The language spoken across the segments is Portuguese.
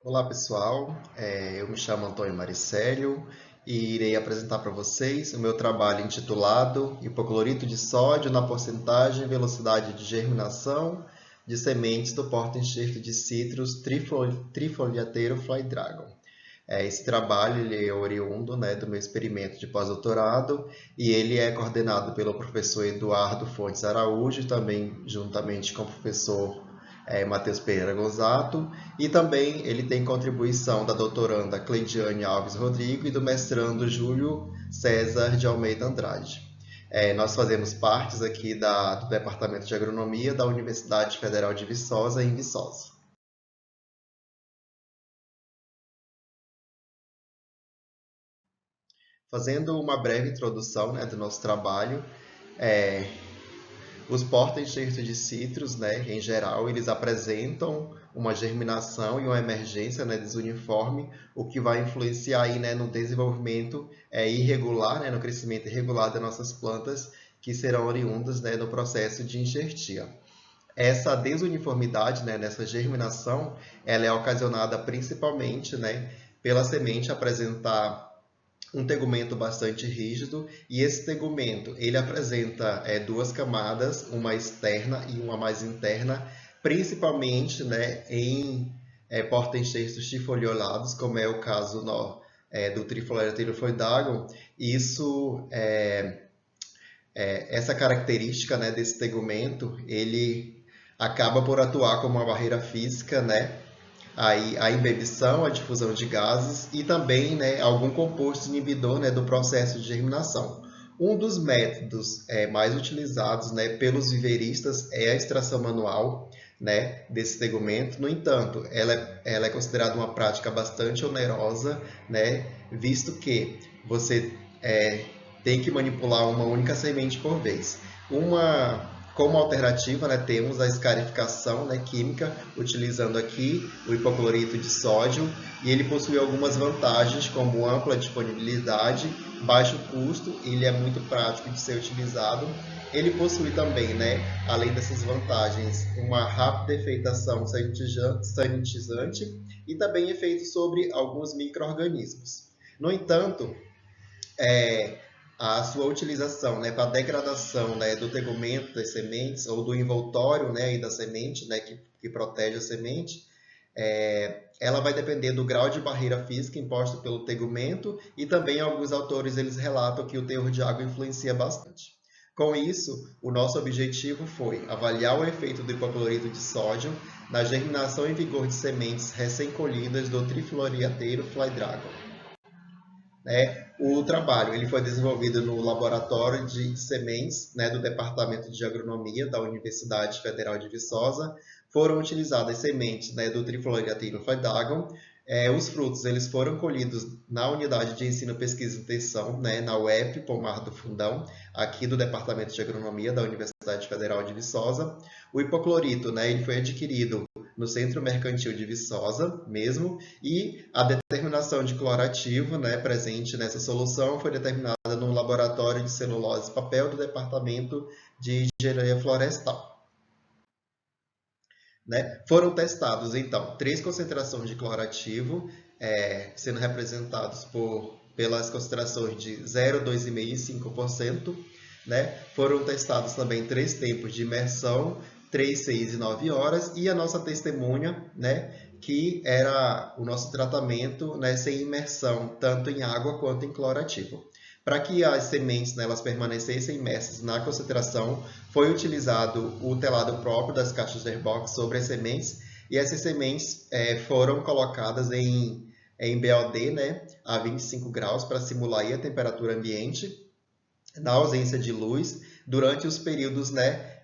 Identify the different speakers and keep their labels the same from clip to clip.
Speaker 1: Olá pessoal, eu me chamo Antônio Maricélio e irei apresentar para vocês o meu trabalho intitulado Hipoclorito de sódio na porcentagem e velocidade de germinação de sementes do porta-enxerto de citros trifoliateiro Fly Dragon. Esse trabalho ele é oriundo, do meu experimento de pós-doutorado e ele é coordenado pelo professor Eduardo Fontes Araújo, também juntamente com o professor Matheus Pereira Gonzato, e também ele tem contribuição da doutoranda Cleidiane Alves Rodrigo e do mestrando Júlio César de Almeida Andrade. Nós fazemos parte aqui do Departamento de Agronomia da Universidade Federal de Viçosa, em Viçosa. Fazendo uma breve introdução, do nosso trabalho, é, os porta-enxertos de citros, em geral, eles apresentam uma germinação e uma emergência, desuniforme, o que vai influenciar aí, no desenvolvimento irregular, no crescimento irregular das nossas plantas, que serão oriundas, no processo de enxertia. Essa desuniformidade, nessa germinação, ela é ocasionada principalmente, pela semente apresentar um tegumento bastante rígido, e esse tegumento ele apresenta duas camadas, uma externa e uma mais interna, principalmente em porta-enxertos tifoliolados, como é o caso do Trifoliateiro Dagon. Isso essa característica desse tegumento ele acaba por atuar como uma barreira física, aí a imbibição, a difusão de gases e também algum composto inibidor do processo de germinação. Um dos métodos mais utilizados pelos viveiristas é a extração manual desse tegumento. No entanto, ela é considerada uma prática bastante onerosa, visto que você tem que manipular uma única semente por vez. Como alternativa, temos a escarificação química, utilizando aqui o hipoclorito de sódio, e ele possui algumas vantagens, como ampla disponibilidade, baixo custo, ele é muito prático de ser utilizado. Ele possui também, além dessas vantagens, uma rápida efeitação sanitizante e também efeito sobre alguns micro-organismos. No entanto, a sua utilização para a degradação do tegumento das sementes ou do envoltório e da semente, que protege a semente, ela vai depender do grau de barreira física imposto pelo tegumento, e também alguns autores eles relatam que o teor de água influencia bastante. Com isso, o nosso objetivo foi avaliar o efeito do hipoclorito de sódio na germinação em vigor de sementes recém-colhidas do Trifoliateiro Fly Dragon. O trabalho ele foi desenvolvido no Laboratório de Sementes do Departamento de Agronomia da Universidade Federal de Viçosa. Foram utilizadas sementes do Trifoliateiro Dagon. Os frutos eles foram colhidos na Unidade de Ensino, Pesquisa e Extensão, na UEP Pomar do Fundão, aqui do Departamento de Agronomia da Universidade Federal de Viçosa. O hipoclorito ele foi adquirido no Centro Mercantil de Viçosa mesmo, e a determinação de clorativo presente nessa solução foi determinada no Laboratório de Celulose e Papel do Departamento de Engenharia Florestal. Foram testados, então, 3 concentrações de clorativo, sendo representados pelas concentrações de 0, 2,5% e 5%. Foram testados também 3 tempos de imersão, 3, 6 e 9 horas, e a nossa testemunha, que era o nosso tratamento sem imersão, tanto em água quanto em clorativo. Para que as sementes elas permanecessem imersas na concentração, foi utilizado o telado próprio das caixas de airbox sobre as sementes, e essas sementes foram colocadas em BOD, a 25 graus, para simular a temperatura ambiente, na ausência de luz, durante os períodos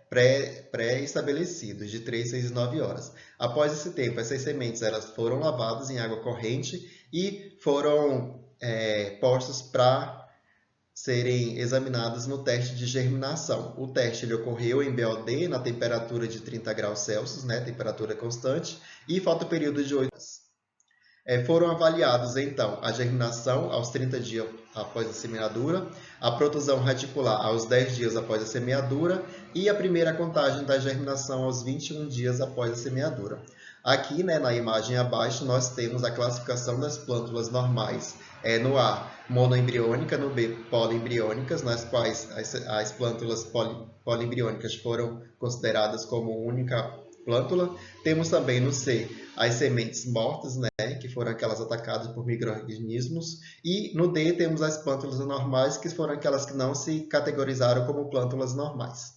Speaker 1: pré-estabelecidos, de 3, 6 e 9 horas. Após esse tempo, essas sementes elas foram lavadas em água corrente e foram postas para serem examinadas no teste de germinação. O teste ele ocorreu em BOD, na temperatura de 30 graus Celsius, temperatura constante, e falta período de 8 horas. Foram avaliados, então, a germinação aos 30 dias após a semeadura, a protusão radicular aos 10 dias após a semeadura e a primeira contagem da germinação aos 21 dias após a semeadura. Aqui, né, na imagem abaixo, nós temos a classificação das plântulas normais. No A, monoembriônica, no B, poliembriônicas, nas quais as plântulas poliembriônicas foram consideradas como única plântula. Temos também no C, as sementes mortas, né, que foram aquelas atacadas por micro-organismos. E no D, temos as plântulas anormais, que foram aquelas que não se categorizaram como plântulas normais.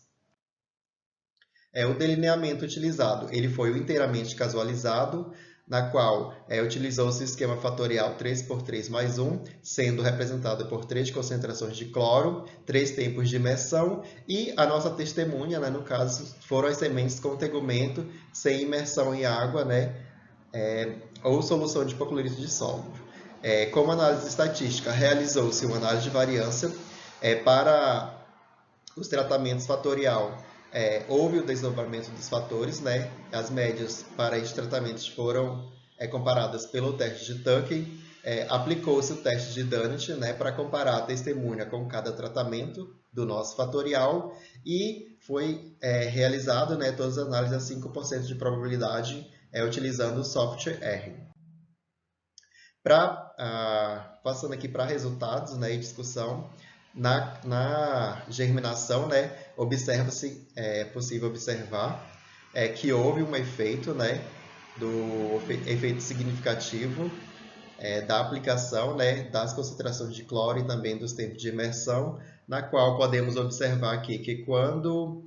Speaker 1: O delineamento utilizado, ele foi inteiramente casualizado, na qual utilizou-se o esquema fatorial 3x3 mais 1, sendo representado por 3 concentrações de cloro, 3 tempos de imersão, e a nossa testemunha, né, no caso, foram as sementes com tegumento, sem imersão em água, né, ou solução de hipoclorito de sódio. Como análise estatística, realizou-se uma análise de variância para os tratamentos fatorial. Houve o desdobramento dos fatores, né? As médias para estes tratamentos foram comparadas pelo teste de Tuckey. Aplicou-se o teste de Dunnett, né, para comparar a testemunha com cada tratamento do nosso fatorial e foi realizado, né, todas as análises a 5% de probabilidade utilizando o software R. Passando aqui para resultados, né, e discussão, na germinação, né, é possível observar que houve um efeito, né, do efeito significativo da aplicação, né, das concentrações de cloro e também dos tempos de imersão, na qual podemos observar aqui que quando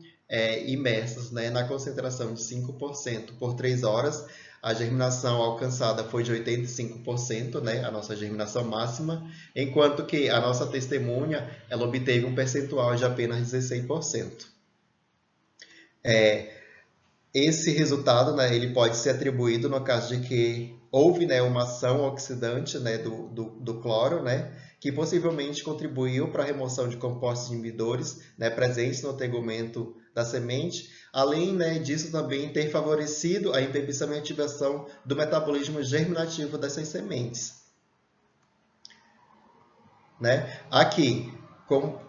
Speaker 1: imersos, né, na concentração de 5% por 3 horas, a germinação alcançada foi de 85%, né, a nossa germinação máxima, enquanto que a nossa testemunha ela obteve um percentual de apenas 16%. Esse resultado, né, ele pode ser atribuído no caso de que houve, né, uma ação oxidante, né, do cloro, né, que possivelmente contribuiu para a remoção de compostos inibidores, né, presentes no tegumento da semente, além, né, disso também ter favorecido a inibição e ativação do metabolismo germinativo dessas sementes. Né? Aqui,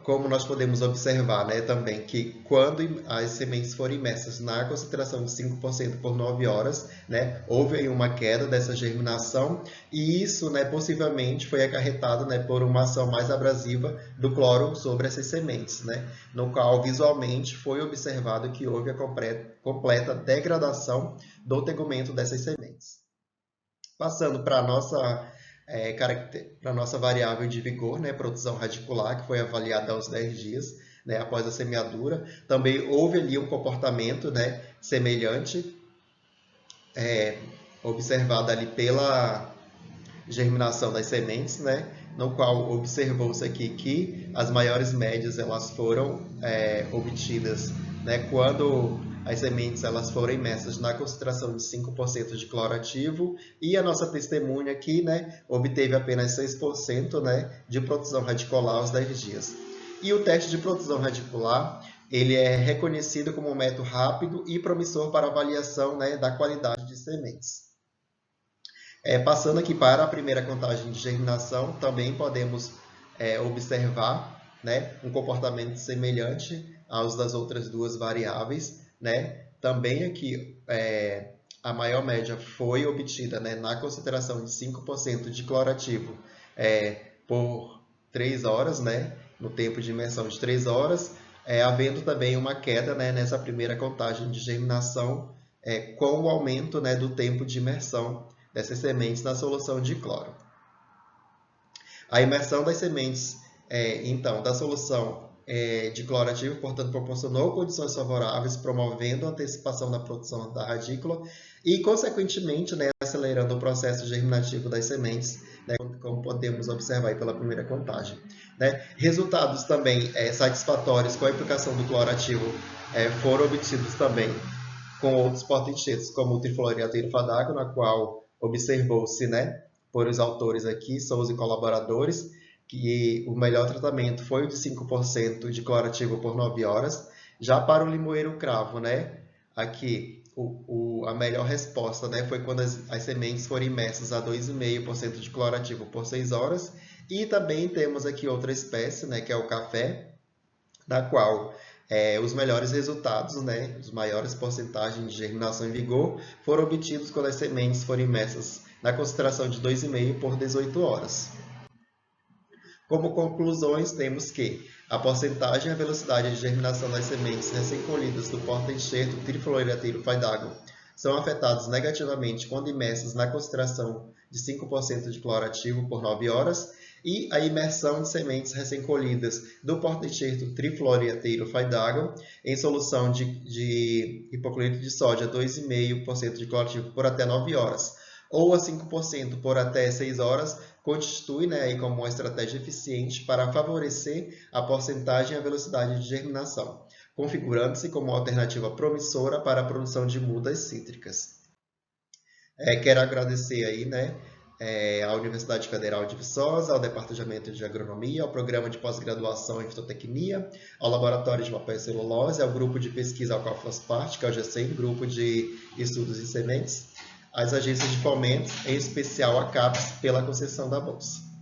Speaker 1: como nós podemos observar, né, também que quando as sementes forem imersas na concentração de 5% por 9 horas, né, houve aí uma queda dessa germinação e isso, né, possivelmente foi acarretado, né, por uma ação mais abrasiva do cloro sobre essas sementes, né, no qual visualmente foi observado que houve a completa degradação do tegumento dessas sementes. Passando para a nossa variável de vigor, né, produção radicular, que foi avaliada aos 10 dias, né, após a semeadura. Também houve ali um comportamento, né, semelhante, observado ali pela germinação das sementes, né, no qual observou-se aqui que as maiores médias elas foram obtidas, né, quando as sementes elas foram imersas na concentração de 5% de cloro ativo e a nossa testemunha aqui, né, obteve apenas 6%, né, de produção radicular aos 10 dias. E o teste de produção radicular, ele é reconhecido como um método rápido e promissor para avaliação, né, da qualidade de sementes. Passando aqui para a primeira contagem de germinação, também podemos observar, né, um comportamento semelhante aos das outras duas variáveis, né? Também aqui a maior média foi obtida, né, na concentração de 5% de cloro ativo por 3 horas, né, no tempo de imersão de 3 horas, havendo também uma queda, né, nessa primeira contagem de germinação com o aumento, né, do tempo de imersão dessas sementes na solução de cloro. A imersão das sementes, então, da solução de cloro ativo, portanto, proporcionou condições favoráveis, promovendo a antecipação da produção da radícula e, consequentemente, né, acelerando o processo germinativo das sementes, né, como podemos observar aí pela primeira contagem. Né? Resultados também satisfatórios com a aplicação do cloro ativo foram obtidos também com outros potentetos, como o trifluoroateiro fadago, na qual observou-se, né, por os autores aqui, Souza e colaboradores, que o melhor tratamento foi o de 5% de cloro ativo por 9 horas. Já para o limoeiro cravo, né, aqui a melhor resposta, né, foi quando as sementes foram imersas a 2,5% de cloro ativo por 6 horas. E também temos aqui outra espécie, né, que é o café, na qual Os melhores resultados, né, os maiores porcentagens de germinação em vigor, foram obtidos quando as sementes foram imersas na concentração de 2,5 por 18 horas. Como conclusões, temos que a porcentagem e a velocidade de germinação das sementes recém-colhidas do porta-enxerto trifluoroetilo faidágua são afetados negativamente quando imersas na concentração de 5% de cloro ativo por 9 horas, e a imersão de sementes recém-colhidas do porta-enxerto trifluoroetilo faidágua em solução de hipoclorito de sódio a 2,5% de cloro ativo por até 9 horas, ou a 5% por até 6 horas, constitui, né, aí como uma estratégia eficiente para favorecer a porcentagem e a velocidade de germinação, configurando-se como uma alternativa promissora para a produção de mudas cítricas. Quero agradecer aí, né, à Universidade Federal de Viçosa, ao Departamento de Agronomia, ao Programa de Pós-Graduação em Fitotecnia, ao Laboratório de Papel e Celulose, ao grupo de pesquisa ao qual faço parte, que é o GESEM, Grupo de Estudos em Sementes, às agências de fomento, em especial a CAPES, pela concessão da bolsa.